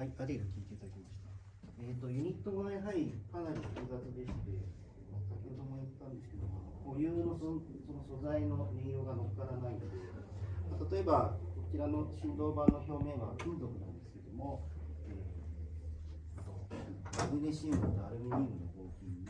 はい、アディル聞いていただきました。ユニットがやはりかなり複雑でして、先ほども言ったんですけども、固有のその素材の音色が乗っからないので、例えばこちらの振動板の表面は金属なんですけども、マグネシウムとアルミニウムの合金に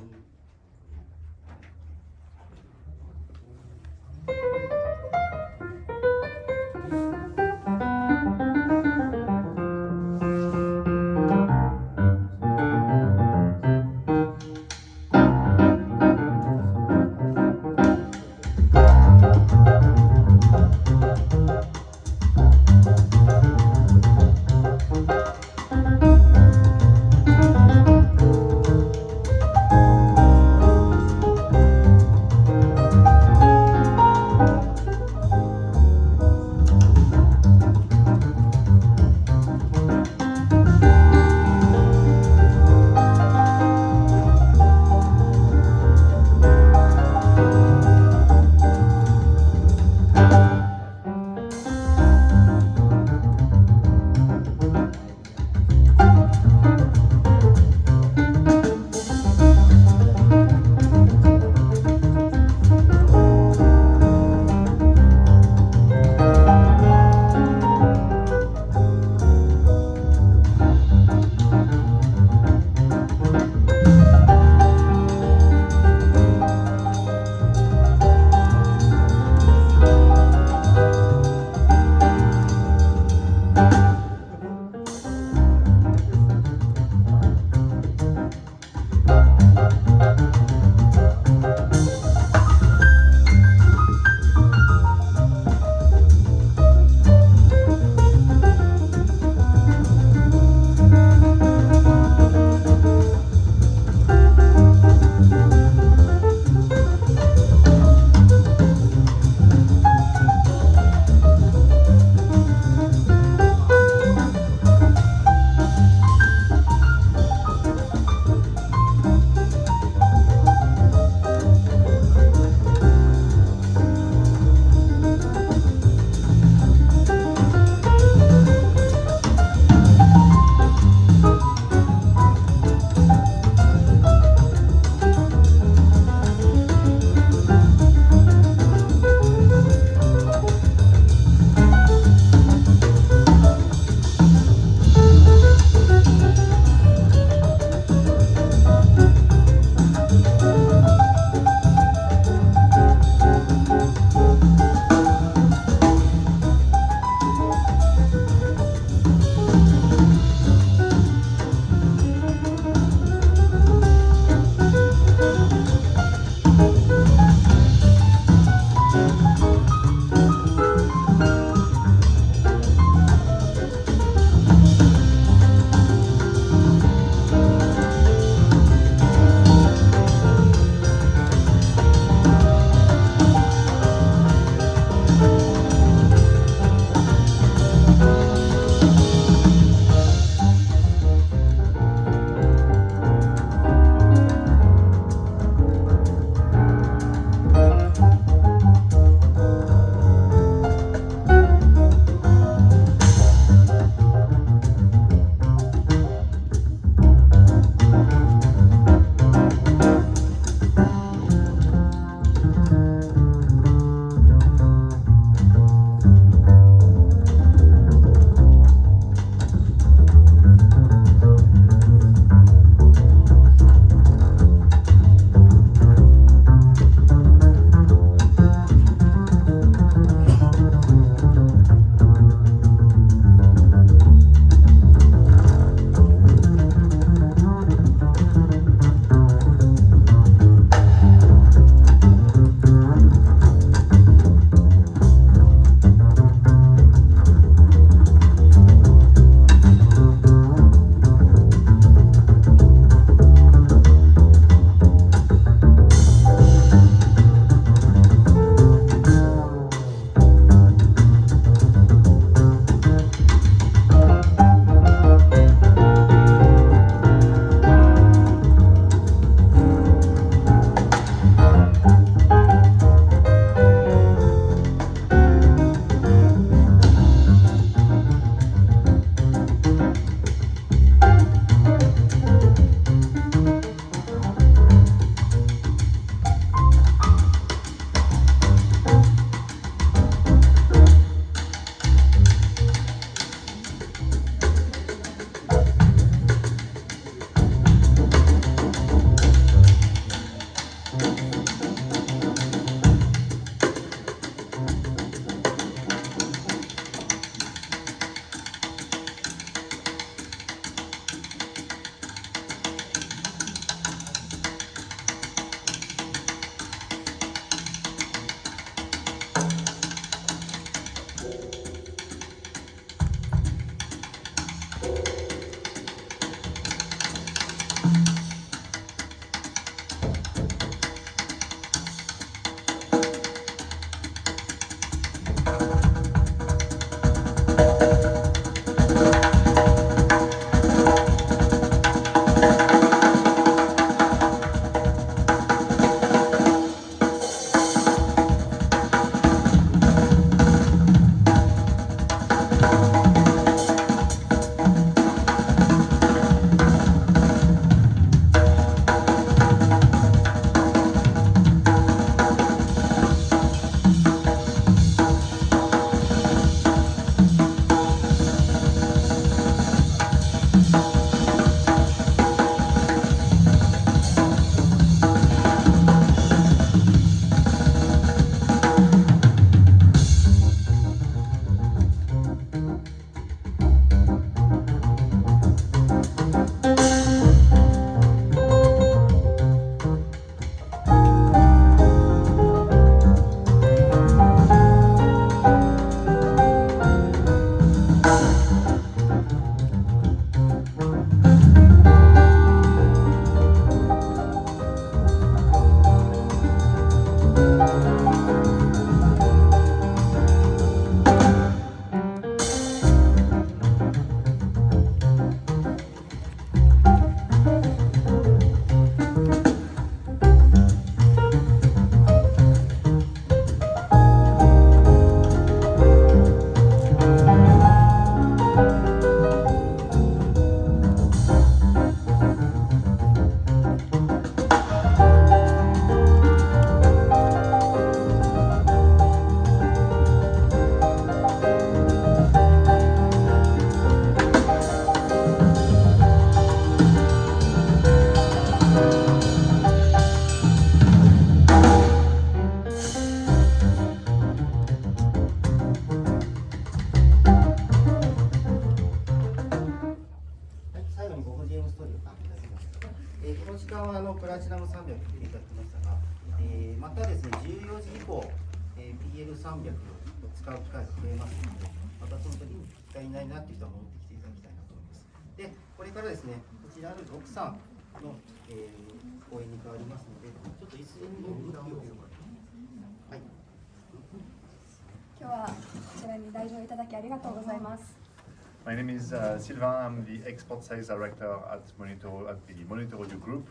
の時間はプラチナム300来ていただきましたが、またですね、14時以降、PL300 を使う機会が増えますので、またその時に機会ないなっていう人は戻ってきていただきたいなと思います。で、これからですね、こちらあるROKSANの、講演に変わりますので、ちょっと一斉に向きを。はい。今日はこちらに来場いただきありがとうございます。My name is Sylvain. I'm the Export Sales Director at the Monitor Audio Group.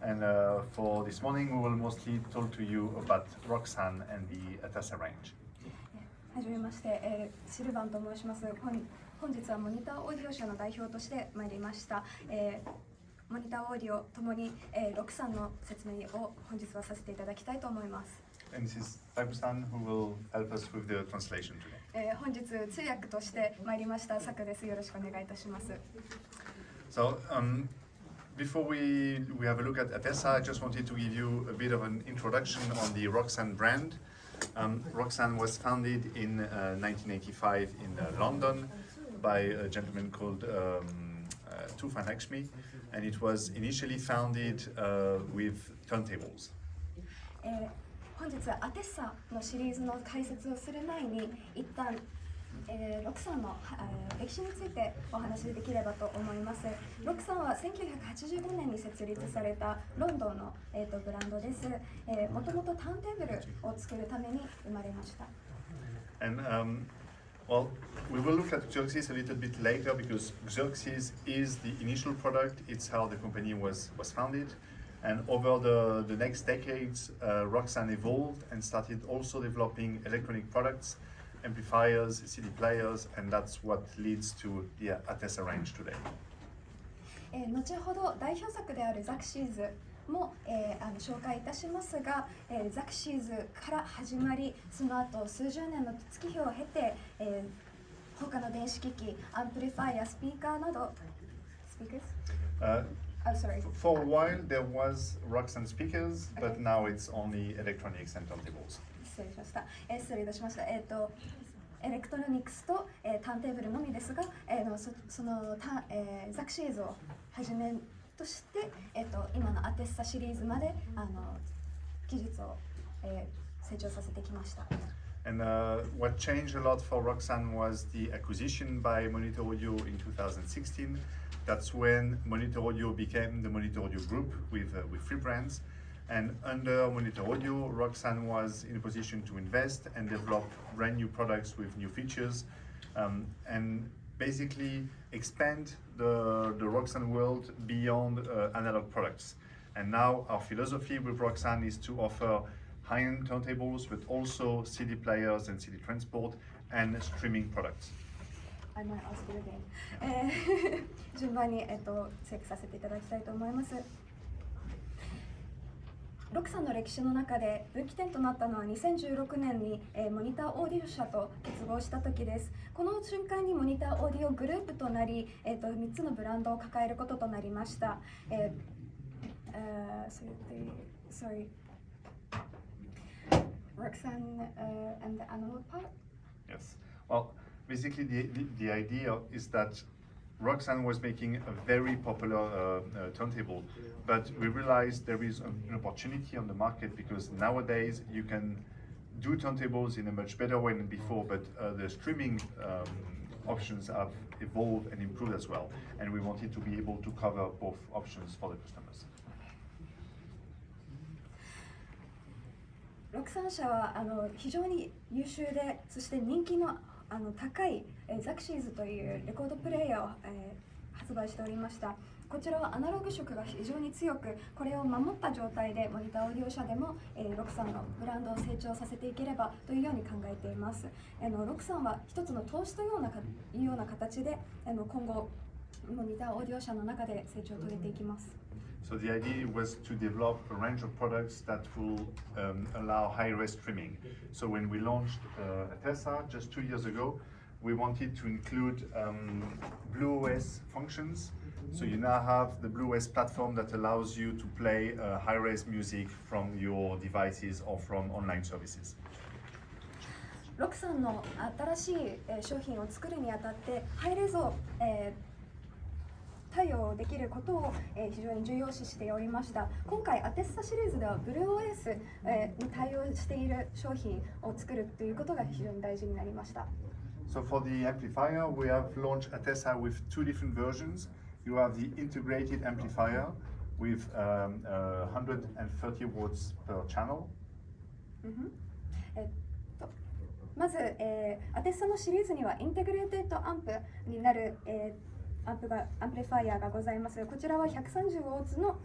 And for this morning, we will mostly talk to you about ROKSAN and the ATASA range. はじめまして、シルバンと申します。本日はモニターオーディオ社の代表として参りました。モニターオーディオともに、ROKSANの説明を本日はさせていただきたいと思います。And this is Day1 who will help us with the translation today. 本日通訳として参りましたサクです。よろしくお願いいたします。So, before we have a look at ATASA, I just wanted to give you a bit of an introduction on the ROKSAN brand. ROKSAN was founded in 1985 in London by a gentleman called Tufan Lakshmi, and it was initially founded with turntables. 本日はアテッサのシリーズの解説をする前に一旦、ROKSANの、歴史についてお話しできればと思います。ROKSANは1985年に設立されたロンドンの、ブランドです。もともとターンテーブルを作るために生まれました。And well, we will look at Xerxes a little bit later because Xerxes is the initial product. It's how the company was founded. And over the next decades, ROKSAN evolved and started also developing electronic products, amplifiers, CD players, and that's what leads to the ATASA range today. 後ほど代表作であるザクシーズも、紹介いたしますが、ザクシーズから始まり、その後数十年の月日を経て、他の電子機器、アンプリファイア、スピーカーなど、スピーカーFor a while there was ROKSAN speakers, but now it's only electronics and turntables. 失礼しました。失礼いたしました。エレクトロニクスと、ターンテーブルのみですが、ザクシーズをはじめとして、今のアテッサシリーズまで技術を、成長させてきました。And what changed a lot for ROKSAN was the acquisition by Monitor Audio in 2016. That's when Monitor Audio became the Monitor Audio Group with 3 brands. And under Monitor Audio, ROKSAN was in a position to invest and develop brand new products with new features, and basically expand the ROKSAN world beyond analog products. And now our philosophy with ROKSAN is to offer high-end turntables, but also CD players and CD transport and streaming products. I might ask you again. 順番に、チェックさせていただきたいと思います。ROKSANの歴史の中で分岐点となったのは2016年に、モニターオーディオ社と結合した時です。この瞬間にモニターオーディオグループとなり、3つのブランドを抱えることとなりました。ROKSAN and the analog part? Yes. Well, basically the idea is that ROKSAN was making a very popular turntable, but we realized there is an opportunity on the market because nowadays you can do turntables in a much better way than before, but the streaming options have evolved and improved as well, and we wanted to be able to cover both options for the customers. ROKSAN 社は非常に優秀で、そして人気の高いザクシーズというレコードプレイヤーを、発売しておりました。こちらはアナログ色が非常に強く、これを守った状態でモニターオーディオ社でも、ROKSANのブランドを成長させていければというように考えています。ROKSANは一つの投資というような形で今後モニターオーディオ社の中で成長を遂げていきます。So the idea was to develop a range of products that will allow high-res streaming. So when we launched ATASA just 2 years ago, we wanted to include BlueOS functions. So you now have the BlueOS platform that allows you to play high-res music from your devices or from online services. ROKSAN の新しい商品を作るにあたってハイレゾ対応できることを、非常に重要視しておりました。今回アテッサシリーズでは BlueOS、に対応している商品を作るということが非常に大事になりました。So for the amplifier, we have launched Atessa with two different versions. You have the integrated amplifier with 130 watts per channel. まず、アテッサのシリーズにはインテグレーテッドアンプになる、アンプリファイアがございます。こちらは130ワッツの、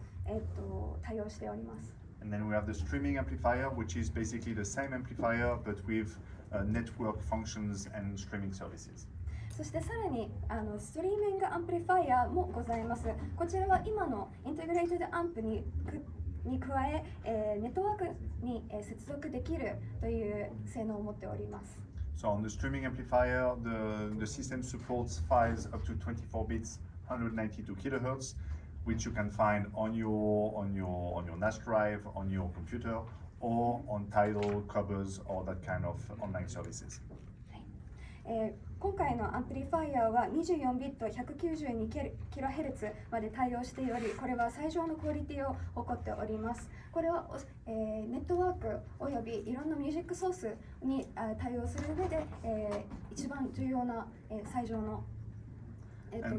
対応しております。And then we have the streaming amplifier, which is basically the same amplifier but with network functions and streaming services. そしてさらにストリーミングアンプリファイアもございます。こちらは今のインテグレーテッドアンプに加えネットワークに接続できるという性能を持っております。So on the streaming amplifier, the system supports files up to 24 bits, 192 kilohertz, which you can find on your NAS drive, on your computer, or on Tidal, Covers, or that kind of online services. 今回のアンプリファイアは24ビット 192kHz まで対応しており、これは最上のクオリティを誇っております。これは、ネットワークおよびいろんなミュージックソースに対応する上で、一番重要な、最上の、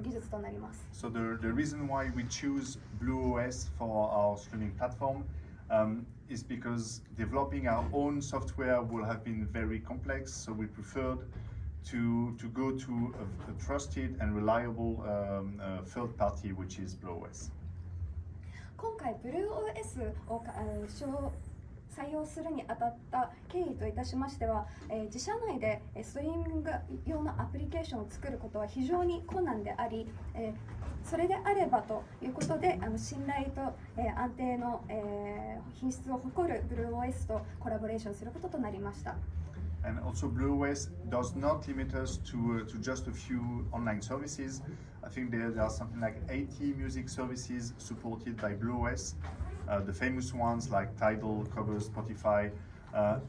技術となります。So the reason why we choose BlueOS for our streaming platform is because developing our own software will have been very complex, so we preferred to go to a trusted and reliable third party, which is BlueOS. 今回 BlueOS を採用するにあたった経緯といたしましては、自社内でストリーミング用のアプリケーションを作ることは非常に困難であり、それであればということで信頼と、安定の、品質を誇る BlueOS とコラボレーションすることとなりました。And also BlueOS does not limit us to just a few online services. I think there are something like 80 music services supported by BlueOS. The famous ones like Tidal, Covers, Spotify,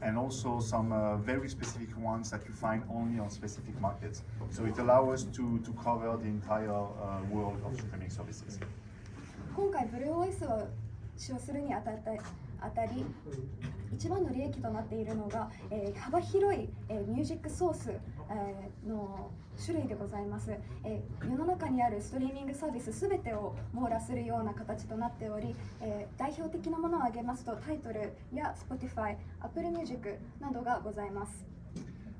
and also some very specific ones that you find only on specific markets. So it allows us to cover the entire world of streaming services. 今回 BlueOS を使用するにあたり一番の利益となっているのが、幅広い、ミュージックソース、の種類でございます。世の中にあるストリーミングサービスすべてを網羅するような形となっており、代表的なものを挙げますとタイトルや Spotify、Apple Music などがございます。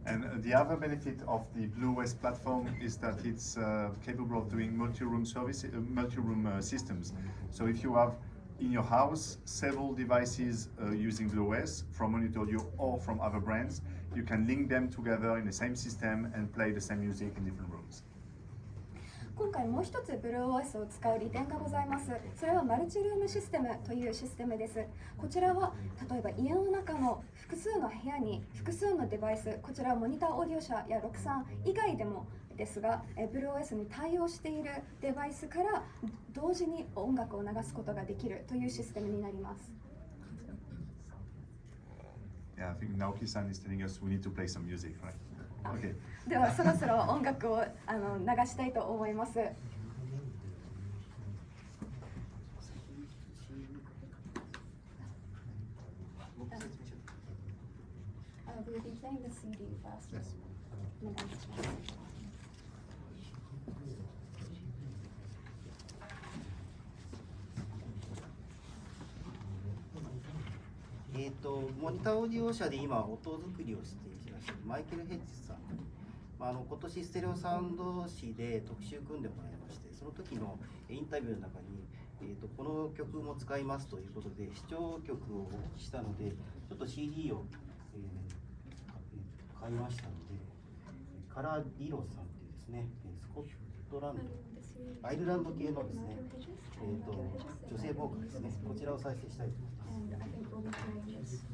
And the other benefit of the BlueOS platform is that it's capable of doing multi-room systems. So if you have in your house several devices using BlueOS from Monitor Audio or from other brands, you can link them together in the same system and play the same music in different rooms. 今回もう一つ BlueOS を使う利点がございます。それはマルチルームシステムというシステムです。こちらは例えば家の中の複数の部屋に複数のデバイス、こちらはモニターオーディオ社やROKSAN以外でもですが、BlueOS に対応しているデバイスから同時に音楽を流すことができるというシステムになります。Yeah, I think Naoki-san is telling us we need to play some music, right? Okay. ではそろそろ音楽を流したいと思います。We'll be playing the CD first. Yes. お願いします。モニターオーディオ社で今音作りをしていらっしゃるマイケル・ヘッジさん、今年ステレオサウンド誌で特集組んでもらいまして、その時のインタビューの中に、この曲も使いますということで視聴曲をお聞きしたので、ちょっと CD を、買いましたので、カラディロさんっていうですね、スコットランド、アイルランド系のですね、女性ボーカルですね、こちらを再生したいと思います。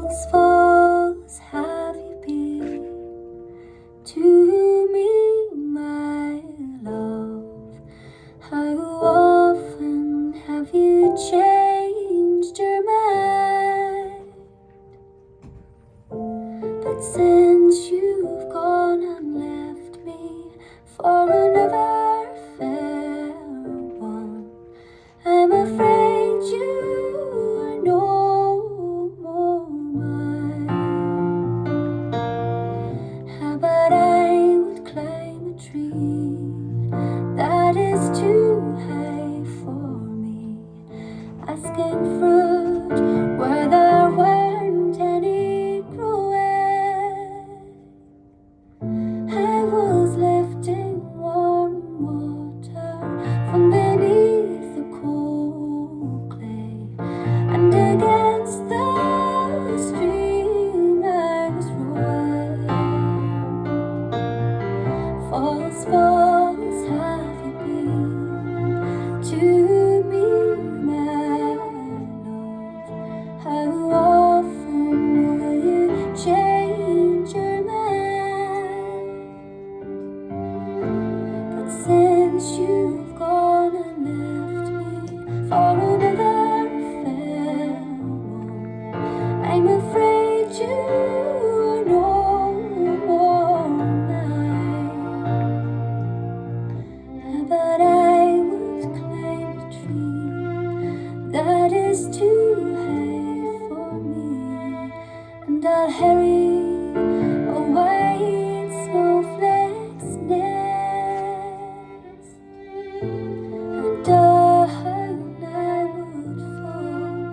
False, false, have you been to me, my love? How often have you changed your mind? But since you've gone and left me for another fair one, I'm afraid you are no more mine. How about I would climb a tree that is too high for me, asking fruit where there weren't any growing. I was lifting warm water from beneath the cold clay, and against the stream I was rowing. False, false, have you been to me, my love? How often will you change your mind? But since you've gone and left me for another fair one, I'm afraid you are no more mine. But I would climb a tree that is too high for me, and I'll harry a white snowflake's nest, and down I would fall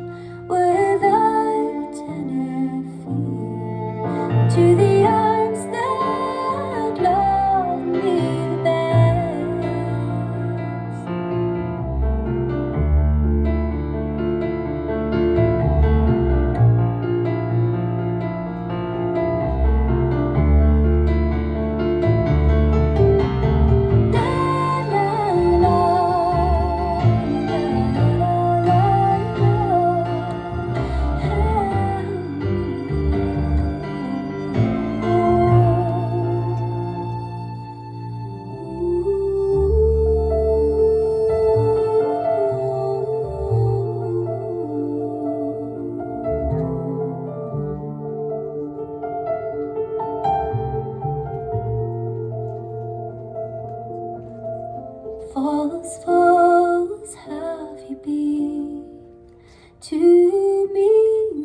without any fear to the arms that love me the best. False, false, have you been to me,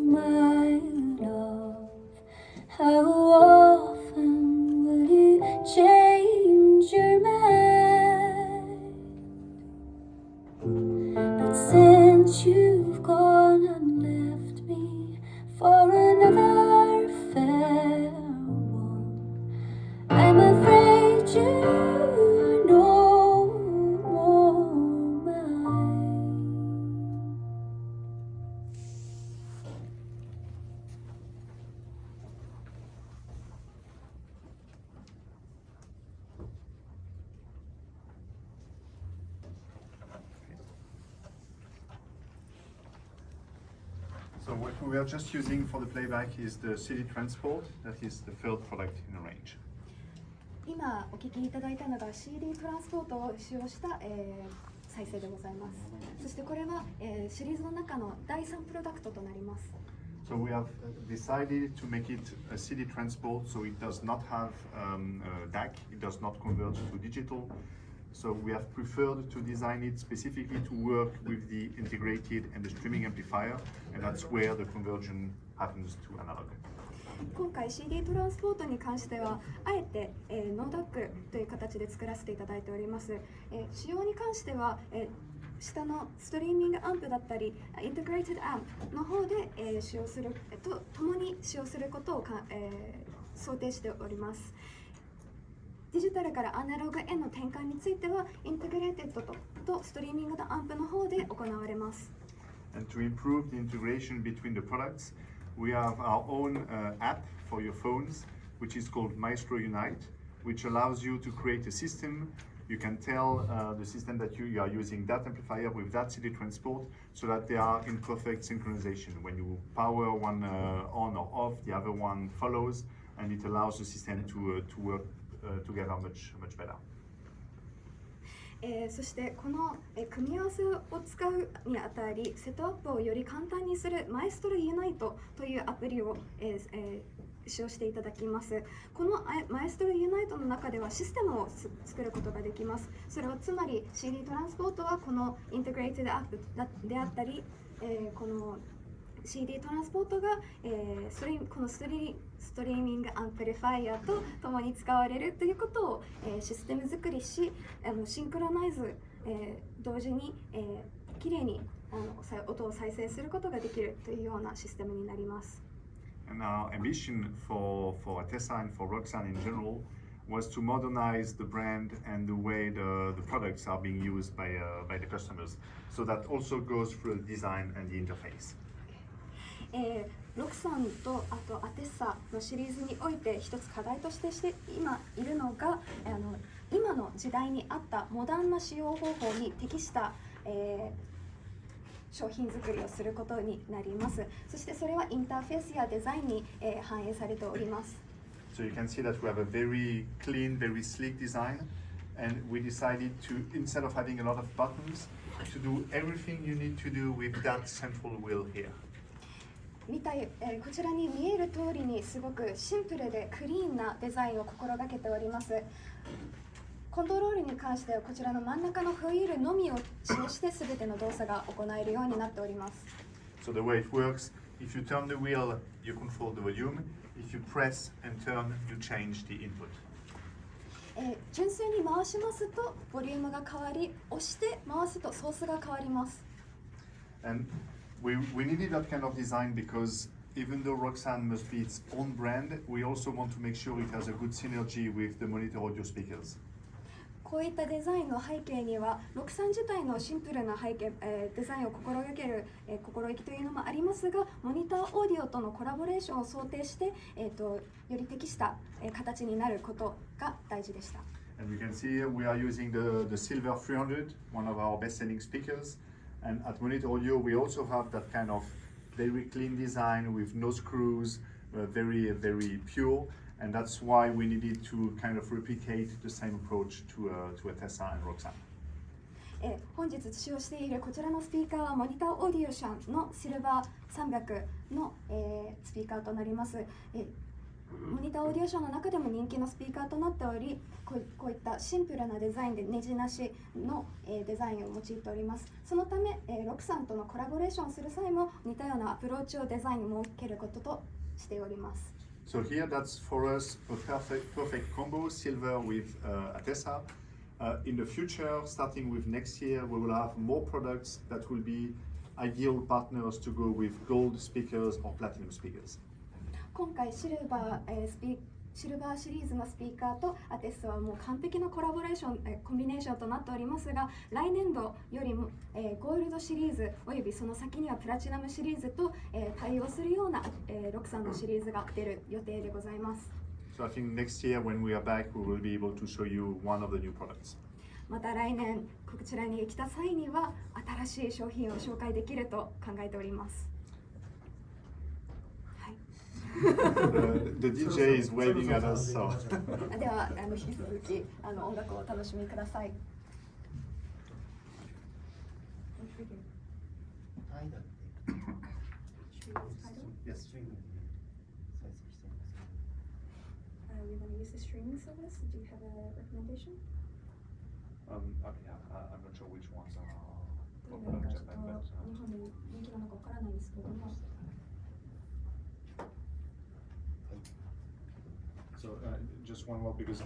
my love? How often will you change your mind? But since you've gone and left me for another fair one, I'm afraid you are no more mine. So what we are just using for the playback is the CD transport, that is the third product in the range. 今お聞きいただいたのが CD トランスポートを使用した、再生でございます。そしてこれは、シリーズの中の第3プロダクトとなります。 So we have decided to make it a CD transport, so it does not have a DAC, it does not convert to digital. So we have preferred to design it specifically to work with the integrated and the streaming amplifier, and that's where the conversion happens to analog. 今回 CD トランスポートに関してはあえて、ノーダックという形で作らせていただいております。使用に関しては、下のストリーミングアンプだったりインテグレーテッドアンプの方で、使用すると共に使用することを想定しております。デジタルからアナログへの転換についてはインテグレーテッドとストリーミングのアンプの方で行われます。 And to improve the integration between the products, we have our own app for your phones, which is called Maestro Unite, which allows you to create a system you can tell the system that you are using that amplifier with that CD transport so that they are in perfect synchronization. When you power one on or off, the other one follows, and it allows the system to work together much better. そしてこの、組み合わせを使うにあたりセットアップをより簡単にするマエストロユナイトというアプリを、使用していただきます。このマエストロユナイトの中ではシステムを作ることができます。それはつまり CD トランスポートはこのインテグレーテッドアップであったり、このCD トランスポートが、このストリーミングアンプリファイアと共に使われるということを、システム作りし、シンクロナイズ、同時に、きれいに音を再生することができるというようなシステムになります。And our ambition for Atessa and for ROKSAN in general was to modernize the brand and the way the products are being used by the customers. So that also goes through the design and the interface. ロクサンとあとアテッサのシリーズにおいて一つ課題として今いるのが今の時代に合ったモダンな使用方法に適した、商品作りをすることになります。そしてそれはインターフェースやデザインに、反映されております。So you can see that we have a very clean, very sleek design, and we decided to, instead of having a lot of buttons, to do everything you need to do with that central wheel here. こちらに見える通りにすごくシンプルでクリーンなデザインを心がけております。コントロールに関してはこちらの真ん中のホイールのみを使用して全ての動作が行えるようになっております。So the way it works, if you turn the wheel, you control the volume. If you press and turn, you change the input. 純粋に回しますとボリュームが変わり、押して回すとソースが変わります。And we needed that kind of design because even though ROKSAN must be its own brand, we also want to make sure it has a good synergy with the monitor audio speakers. こういったデザインの背景には、ロクサン自体のシンプルなデザインを心がける、心意気というのもありますが、モニターオーディオとのコラボレーションを想定して、より適した、形になることが大事でした。And we can see here we are using the Silver 300, one of our best-selling speakers. And at Monitor Audio, we also have that kind of very clean design with no screws, very pure. And that's why we needed to kind of replicate the same approach to Atessa and ROKSAN. 本日使用しているこちらのスピーカーはモニターオーディオシャンのシルバー300の、スピーカーとなります。モニターオーディオショーの中でも人気のスピーカーとなっており、こういったシンプルなデザインでネジなしの、デザインを用いております。そのため、ロクサンとのコラボレーションする際も似たようなアプローチをデザインに設けることとしております。So here, that's for us a perfect combo, silver with Atessa. In the future, starting with next year, we will have more products that will be ideal partners to go with gold speakers or platinum speakers. 今回シルバーシリーズのスピーカーとアテッサはもう完璧なコラボレーション、コンビネーションとなっておりますが、来年度よりも、ゴールドシリーズおよびその先にはプラチナムシリーズと、対応するような、ロクサンのシリーズが出る予定でございます。So I think next year when we are back, we will be able to show you one of the new products. また来年こちらに来た際には新しい商品を紹介できると考えております。The DJ is waving at us, so. では引き続き音楽をお楽しみください。Yes. We're going to use the streaming service. Do you have a recommendation? Yeah, I'm not sure which ones are popular in Japan, but. 日本で人気なのかわからないんですけども。So just one more, because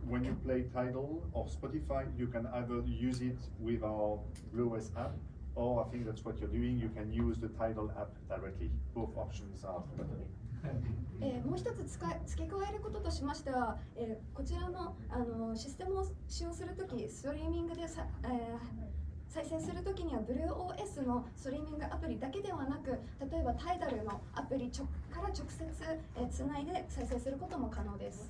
when you play Tidal or Spotify, you can either use it with our BlueOS app, or I think that's what you're doing, you can use the Tidal app directly. Both options are available. もう一つ付け加えることとしましては、こちらの、システムを使用するとき、ストリーミングで再生するときには BlueOS のストリーミングアプリだけではなく、例えば Tidal のアプリから直接つないで再生することも可能です。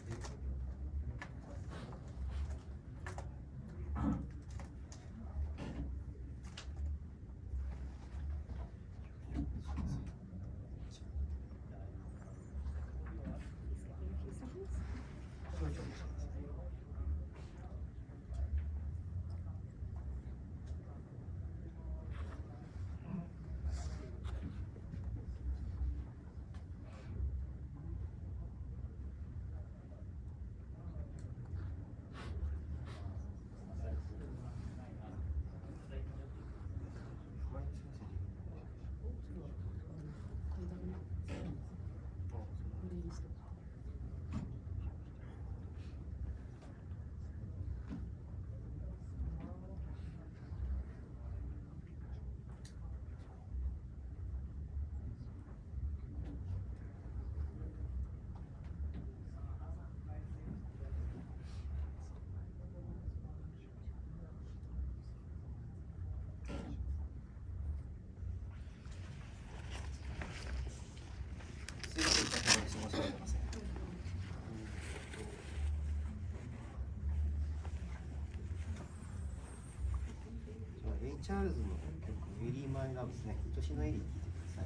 チャールズの曲「エリー・マイ・ラブ」ですね。愛しのエリー聴いてください。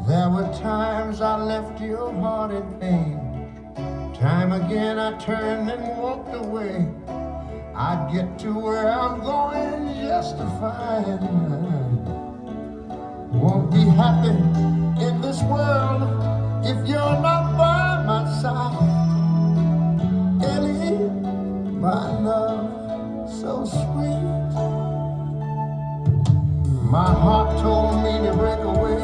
There were times I left your heart in pain. Time again I turned and walked away. I'd get to where I'm going just to find. Won't be happy in this world if you're not by my side. Ellie, my love, so sweet. My heart told me to break away.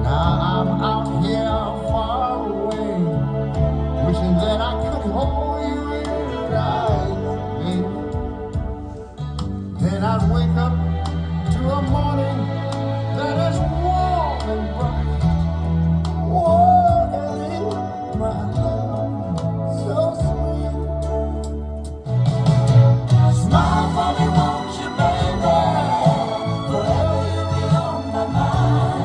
Now I'm out here far away, wishing that I could hold you right, baby. Then I'd wake up to a morning that is warm and bright. Oh, Ellie, my love, so sweet. Smile for me, won't you, baby? Forever you'll be on my mind.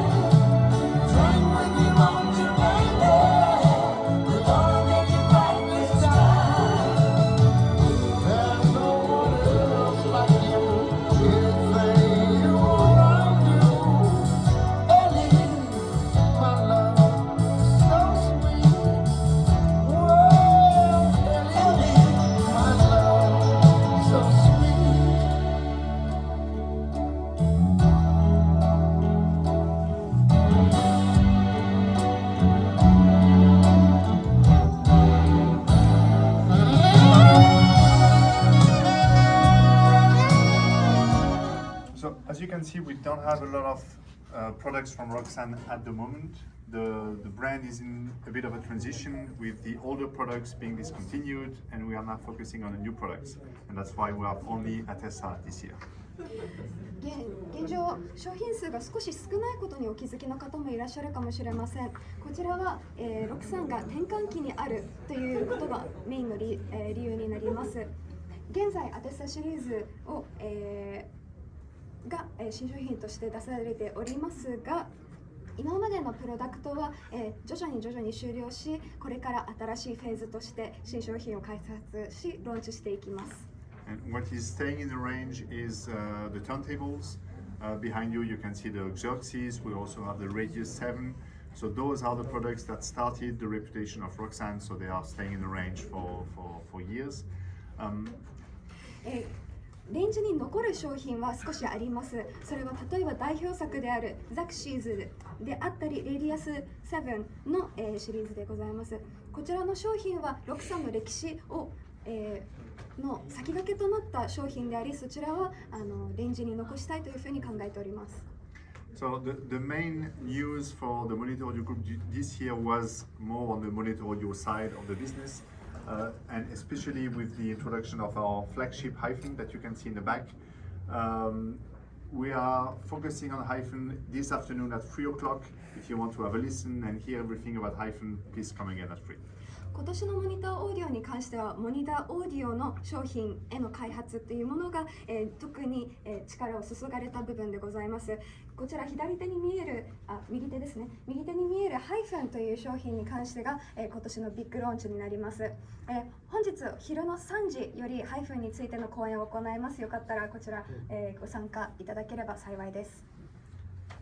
So as you can see, we don't have a lot of products from ROKSAN at the moment. The brand is in a bit of a transition with the older products being discontinued, and we are now focusing on the new products. And that's why we are only at ESA this year. 現状、商品数が少し少ないことにお気づきの方もいらっしゃるかもしれません。こちらは、ROKSANが転換期にあるということがメインの理由になります。現在、アテサシリーズを、が新商品として出されておりますが、今までのプロダクトは、徐々に終了し、これから新しいフェーズとして新商品を開発し、ローンチしていきます。And what is staying in the range is the turntables. Behind you, you can see the Xerxes. We also have the Radius 7. So those are the products that started the reputation of ROKSAN. So they are staying in the range for years. レンジに残る商品は少しあります。それは例えば代表作であるザクシーズであったり、レディアス7の、シリーズでございます。こちらの商品はROKSANの歴史を、の先駆けとなった商品であり、そちらはレンジに残したいというふうに考えております。So the main news for the Monitor Audio Group this year was more on the Monitor Audio side of the business. And especially with the introduction of our flagship Hyphen that you can see in the back. We are focusing on Hyphen this afternoon at 3 o'clock. If you want to have a listen and hear everything about Hyphen, please come again at 3. 今年のモニターオーディオに関しては、モニターオーディオの商品への開発というものが、特に、力を注がれた部分でございます。こちら左手に見える、右手ですね。右手に見えるハイフンという商品に関してが、今年のビッグローンチになります。本日昼の3時よりハイフンについての講演を行います。よかったらこちら、ご参加いただければ幸いです。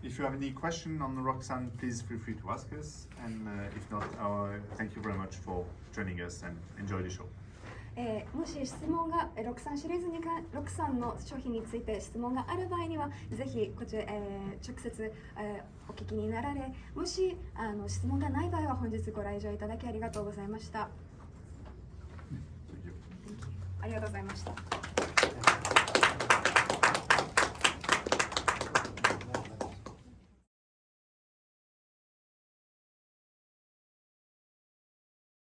If you have any question on ROKSAN, please feel free to ask us. And if not, thank you very much for joining us and enjoy the show. もし質問がROKSANシリーズにROKSANの商品について質問がある場合にはぜひこちら、直接、お聞きになられ、もし質問がない場合は本日ご来場いただきありがとうございました。ありがとうございました。